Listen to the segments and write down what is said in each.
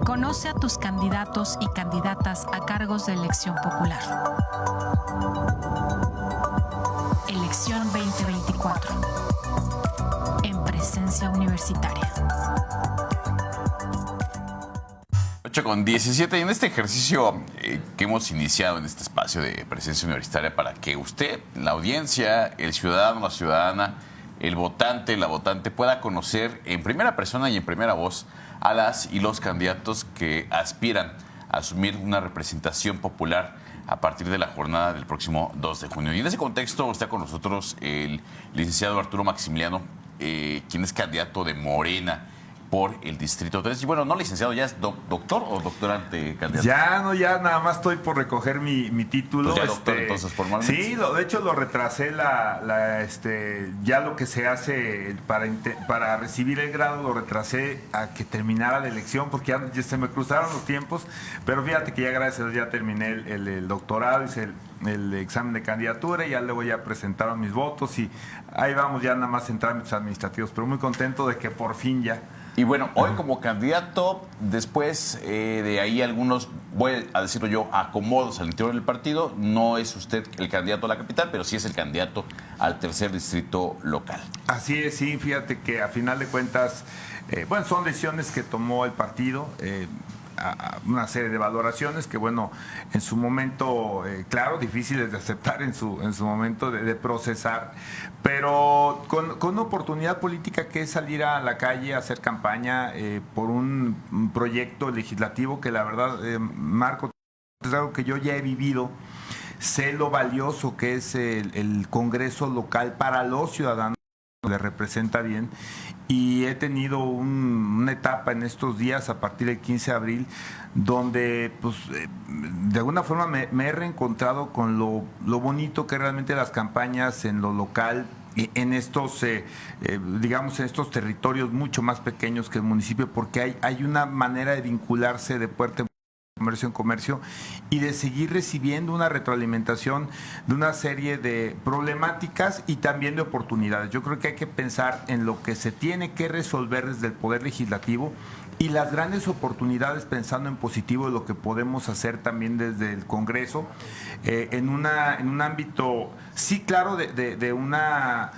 Conoce a tus candidatos y candidatas a cargos de elección popular. Elección 2024. En presencia universitaria. 8:17, y en este ejercicio que hemos iniciado en este espacio de presencia universitaria para que usted, la audiencia, el ciudadano, la ciudadana, el votante, la votante pueda conocer en primera persona y en primera voz a las y los candidatos que aspiran a asumir una representación popular a partir de la jornada del próximo 2 de junio. Y en ese contexto está con nosotros el licenciado Arturo Maximiliano, quien es candidato de Morena por el Distrito 3. Y bueno, no licenciado, ¿ya es doctor o doctorante candidato? Ya nada más estoy por recoger mi título. Pues ya doctor, entonces, formalmente. Sí, de hecho lo retrasé, ya lo que se hace para recibir el grado lo retrasé a que terminara la elección, porque ya se me cruzaron los tiempos, pero fíjate que ya gracias a Dios ya terminé el doctorado, hice el examen de candidatura y ya luego ya presentaron mis votos y ahí vamos ya nada más en trámites administrativos, pero muy contento de que por fin ya. Y bueno, hoy como candidato, después de ahí algunos, voy a decirlo yo, acomodos al interior del partido, no es usted el candidato a la capital, pero sí es el candidato al tercer distrito local. Así es, sí, fíjate que a final de cuentas, son decisiones que tomó el partido, una serie de valoraciones que, bueno, en su momento, claro, difíciles de aceptar en su momento de procesar, pero con una oportunidad política que es salir a la calle a hacer campaña por un proyecto legislativo que la verdad, Marco, es algo que yo ya he vivido. Sé lo valioso que es el Congreso local para los ciudadanos, le representa bien, y he tenido una etapa en estos días a partir del 15 de abril donde pues de alguna forma me he reencontrado con lo bonito que realmente las campañas en lo local, en estos digamos en estos territorios mucho más pequeños que el municipio, porque hay una manera de vincularse de puerta comercio en comercio y de seguir recibiendo una retroalimentación de una serie de problemáticas y también de oportunidades. Yo creo que hay que pensar en lo que se tiene que resolver desde el Poder Legislativo y las grandes oportunidades pensando en positivo de lo que podemos hacer también desde el Congreso, en un ámbito, sí, claro, de una...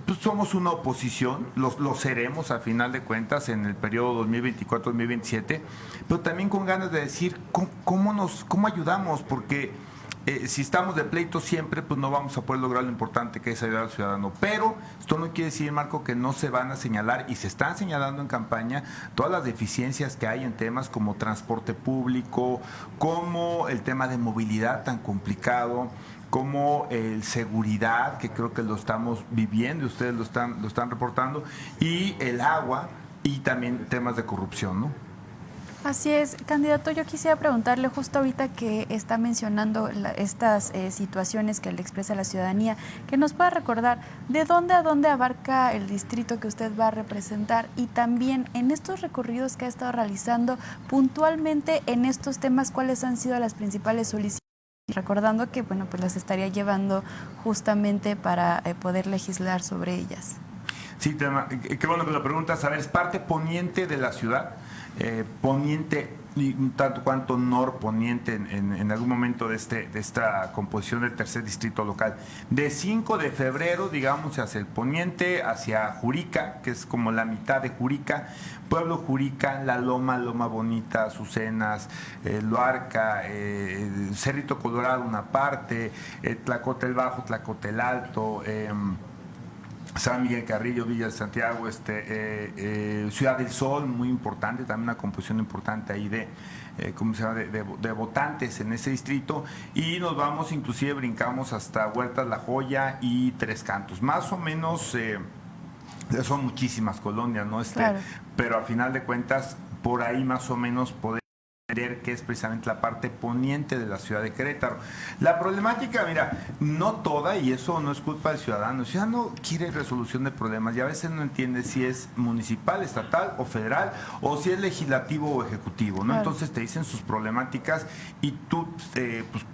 pues somos una oposición, lo seremos a final de cuentas en el periodo 2024-2027, pero también con ganas de decir cómo ayudamos, porque si estamos de pleito siempre, pues no vamos a poder lograr lo importante que es ayudar al ciudadano. Pero esto no quiere decir, Marco, que no se van a señalar, y se están señalando en campaña, todas las deficiencias que hay en temas como transporte público, como el tema de movilidad tan complicado, como el seguridad, que creo que lo estamos viviendo y ustedes lo están reportando, y el agua, y también temas de corrupción, ¿no? Así es, candidato, yo quisiera preguntarle justo ahorita que está mencionando estas situaciones que le expresa la ciudadanía, que nos pueda recordar de dónde a dónde abarca el distrito que usted va a representar, y también en estos recorridos que ha estado realizando puntualmente en estos temas, cuáles han sido las principales solicitudes, recordando que bueno, pues las estaría llevando justamente para poder legislar sobre ellas. Sí, qué bueno que lo preguntas. A ver, es parte poniente de la ciudad, poniente y un tanto cuanto norponiente en algún momento de esta composición del tercer distrito local. De 5 de febrero, digamos, hacia el poniente, hacia Jurica, que es como la mitad de Jurica, Pueblo Jurica, La Loma, Loma Bonita, Azucenas, Loarca, Cerrito Colorado una parte, Tlacote Bajo, Tlacote Alto, San Miguel Carrillo, Villa de Santiago, Ciudad del Sol, muy importante, también una composición importante ahí de votantes en ese distrito, y nos vamos, inclusive brincamos hasta Huertas La Joya y Tres Cantos, más o menos. Son muchísimas colonias, ¿no? Claro. Pero a final de cuentas, por ahí más o menos podemos entender que es precisamente la parte poniente de la ciudad de Querétaro. La problemática, mira, no toda, y eso no es culpa del ciudadano. El ciudadano quiere resolución de problemas y a veces no entiende si es municipal, estatal o federal, o si es legislativo o ejecutivo, ¿no? Claro. Entonces te dicen sus problemáticas y tú, pues,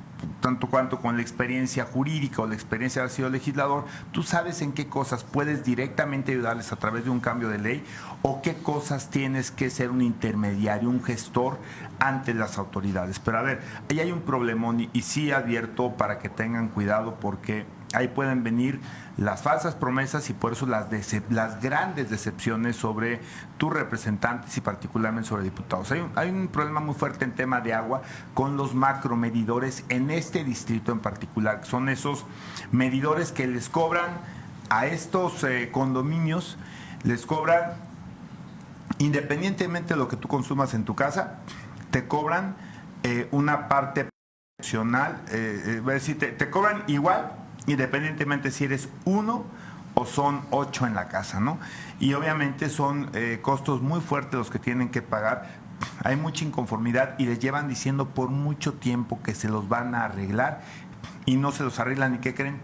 tanto cuanto con la experiencia jurídica o la experiencia de haber sido legislador, tú sabes en qué cosas puedes directamente ayudarles a través de un cambio de ley o qué cosas tienes que ser un intermediario, un gestor ante las autoridades. Pero a ver, ahí hay un problemón y sí advierto para que tengan cuidado porque ahí pueden venir las falsas promesas y por eso las grandes decepciones sobre tus representantes y particularmente sobre diputados. Hay un problema muy fuerte en tema de agua con los macromedidores en este distrito en particular. Son esos medidores que les cobran a estos condominios, les cobran, independientemente de lo que tú consumas en tu casa, te cobran una parte opcional, es decir, te cobran igual, independientemente si eres uno o son 8 en la casa, ¿no? Y obviamente son costos muy fuertes los que tienen que pagar. Hay mucha inconformidad y les llevan diciendo por mucho tiempo que se los van a arreglar y no se los arreglan. ¿Y qué creen?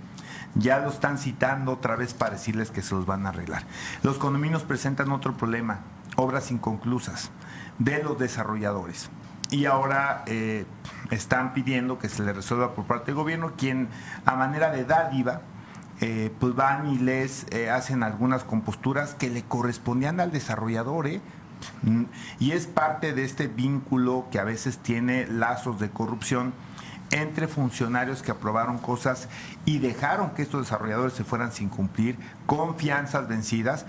Ya lo están citando otra vez para decirles que se los van a arreglar. Los condominios presentan otro problema, obras inconclusas de los desarrolladores. Y ahora están pidiendo que se les resuelva por parte del gobierno, quien a manera de dádiva pues van y les hacen algunas composturas que le correspondían al desarrollador, y es parte de este vínculo que a veces tiene lazos de corrupción entre funcionarios que aprobaron cosas y dejaron que estos desarrolladores se fueran sin cumplir, confianzas vencidas.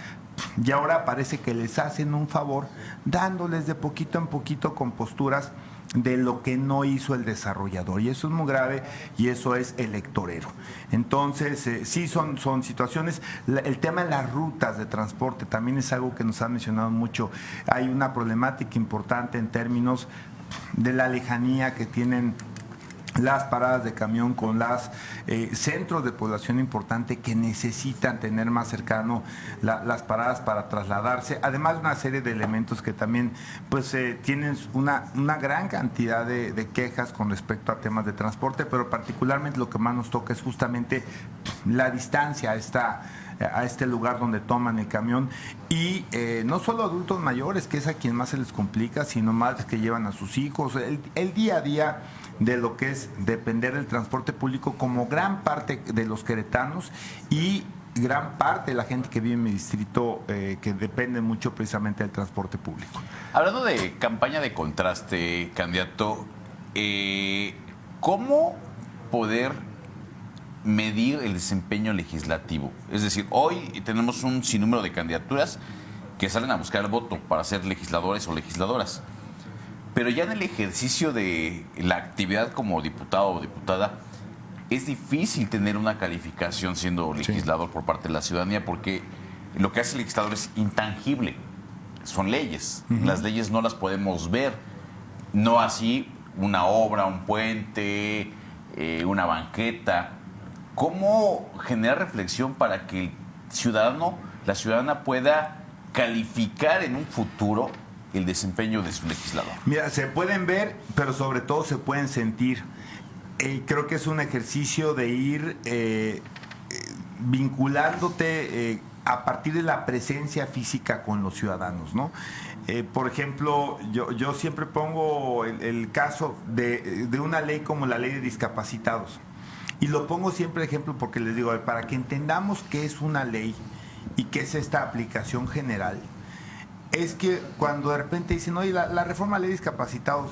Y ahora parece que les hacen un favor dándoles de poquito en poquito composturas de lo que no hizo el desarrollador. Y eso es muy grave y eso es electorero. Entonces, sí son situaciones. El tema de las rutas de transporte también es algo que nos han mencionado mucho. Hay una problemática importante en términos de la lejanía que tienen las paradas de camión con los centros de población importante que necesitan tener más cercano las paradas para trasladarse, además de una serie de elementos que también pues tienen una gran cantidad de quejas con respecto a temas de transporte, pero particularmente lo que más nos toca es justamente la distancia a este lugar donde toman el camión y no solo adultos mayores, que es a quien más se les complica, sino madres que llevan a sus hijos, el día a día de lo que es depender del transporte público como gran parte de los queretanos y gran parte de la gente que vive en mi distrito que depende mucho precisamente del transporte público. Hablando de campaña de contraste, candidato, ¿cómo poder medir el desempeño legislativo? Es decir, hoy tenemos un sinnúmero de candidaturas que salen a buscar el voto para ser legisladores o legisladoras. Pero ya en el ejercicio de la actividad como diputado o diputada, es difícil tener una calificación siendo legislador por parte de la ciudadanía porque lo que hace el legislador es intangible. Son leyes. Las leyes no las podemos ver. No así una obra, un puente, una banqueta. ¿Cómo generar reflexión para que el ciudadano, la ciudadana pueda calificar en un futuro el desempeño de su legislador? Mira, se pueden ver, pero sobre todo se pueden sentir. Creo que es un ejercicio de ir vinculándote a partir de la presencia física con los ciudadanos, ¿no? Por ejemplo, yo siempre pongo el caso de una ley como la ley de discapacitados. Y lo pongo siempre de ejemplo porque les digo, para que entendamos qué es una ley y qué es esta aplicación general, es que cuando de repente dicen, oye, la reforma a la ley de discapacitados,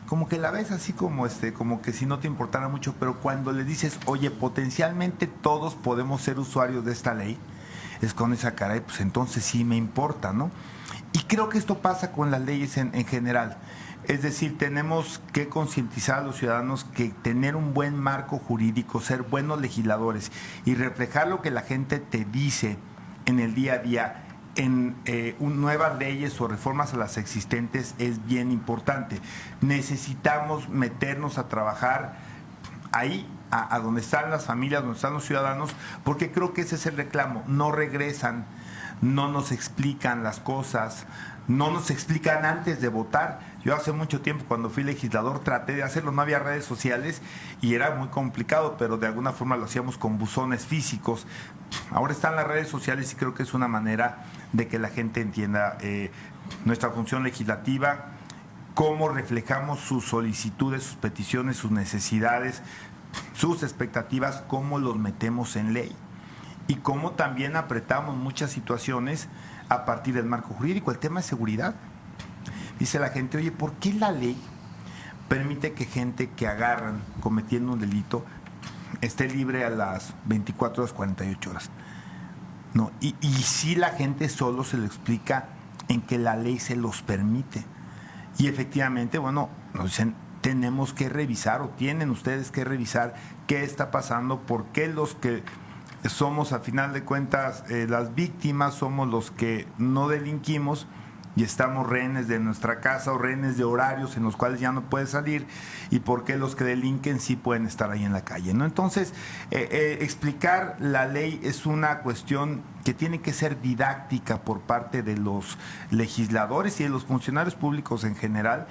como que la ves así como que si no te importara mucho, pero cuando le dices, oye, potencialmente todos podemos ser usuarios de esta ley, es con esa cara, pues entonces sí me importa, ¿no? Y creo que esto pasa con las leyes en general. Es decir, tenemos que concientizar a los ciudadanos que tener un buen marco jurídico, ser buenos legisladores y reflejar lo que la gente te dice en el día a día en nuevas leyes o reformas a las existentes es bien importante. Necesitamos meternos a trabajar ahí, a donde están las familias, donde están los ciudadanos, porque creo que ese es el reclamo. No regresan, no nos explican las cosas, no nos explican antes de votar. Yo hace mucho tiempo, cuando fui legislador, traté de hacerlo, no había redes sociales y era muy complicado, pero de alguna forma lo hacíamos con buzones físicos. Ahora están las redes sociales y creo que es una manera de que la gente entienda nuestra función legislativa cómo reflejamos sus solicitudes, sus peticiones, sus necesidades, sus expectativas, cómo los metemos en ley y cómo también apretamos muchas situaciones a partir del marco jurídico. El tema de seguridad. Dice la gente, oye, ¿por qué la ley permite que gente que agarran cometiendo un delito esté libre a las 24 horas, 48 horas? No, y si la gente solo se lo explica en que la ley se los permite. Y efectivamente, bueno, nos dicen, tenemos que revisar o tienen ustedes que revisar qué está pasando, por qué los que somos, a final de cuentas, las víctimas somos los que no delinquimos y estamos rehenes de nuestra casa o rehenes de horarios en los cuales ya no puedes salir, y por qué los que delinquen sí pueden estar ahí en la calle, ¿no? Entonces, explicar la ley es una cuestión que tiene que ser didáctica por parte de los legisladores y de los funcionarios públicos en general,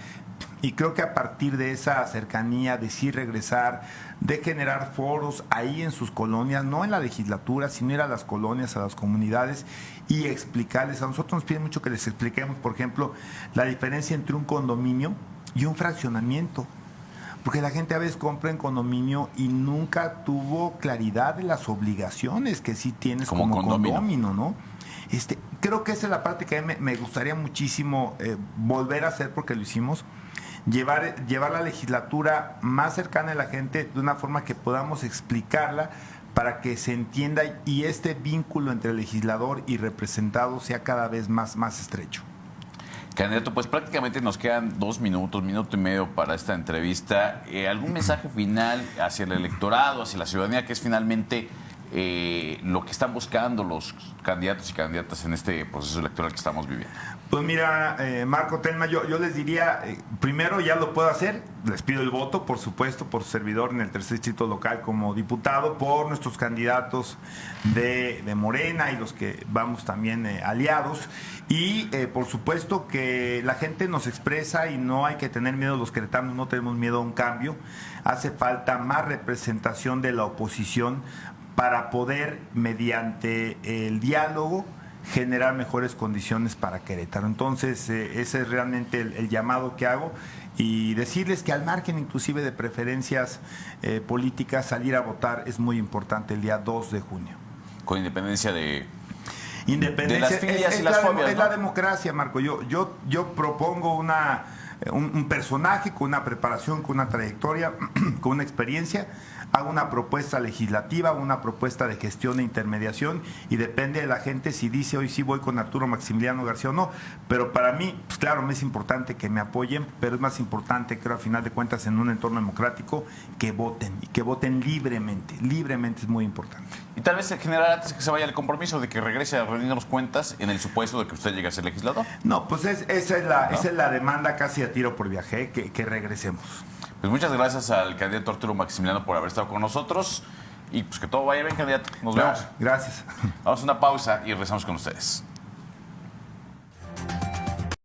y creo que a partir de esa cercanía, de sí regresar, de generar foros ahí en sus colonias, no en la legislatura, sino ir a las colonias, a las comunidades y explicarles. A nosotros nos piden mucho que les expliquemos, por ejemplo, la diferencia entre un condominio y un fraccionamiento. Porque la gente a veces compra en condominio y nunca tuvo claridad de las obligaciones que sí tienes como condominio, ¿no? Creo que esa es la parte que a mí me gustaría muchísimo volver a hacer, porque lo hicimos. Llevar la legislatura más cercana a la gente de una forma que podamos explicarla para que se entienda y este vínculo entre legislador y representado sea cada vez más estrecho. Candidato, pues prácticamente nos quedan 2 minutos, minuto y medio para esta entrevista. ¿Algún mensaje final hacia el electorado, hacia la ciudadanía, que es finalmente lo que están buscando los candidatos y candidatas en este proceso electoral que estamos viviendo? Pues mira, Marco, Telma, yo les diría, primero ya lo puedo hacer, les pido el voto, por supuesto, por su servidor en el tercer distrito local como diputado, por nuestros candidatos de Morena y los que vamos también aliados, y por supuesto que la gente nos expresa y no hay que tener miedo, los queretanos no tenemos miedo a un cambio, hace falta más representación de la oposición para poder, mediante el diálogo, generar mejores condiciones para Querétaro. Entonces, ese es realmente el llamado que hago, y decirles que al margen inclusive de preferencias políticas, salir a votar es muy importante el día 2 de junio. Con independencia de las filias y las fobias, es ¿no? la democracia, Marco. Yo propongo un personaje con una preparación, con una trayectoria, con una experiencia. Hago una propuesta legislativa, una propuesta de gestión e intermediación, y depende de la gente si dice hoy sí voy con Arturo Maximiliano García o no. Pero para mí, pues claro, me es importante que me apoyen, pero es más importante, creo, a final de cuentas, en un entorno democrático, que voten, y que voten libremente. Libremente es muy importante. Y tal vez generar antes que se vaya el compromiso de que regrese a rendirnos cuentas en el supuesto de que usted llegue a ser legislador. No, pues esa es la demanda casi a tiro por viaje, que regresemos. Pues muchas gracias al candidato Arturo Maximiliano por haber estado con nosotros, y pues que todo vaya bien, candidato. Nos vemos. Gracias. Vamos a una pausa y regresamos con ustedes.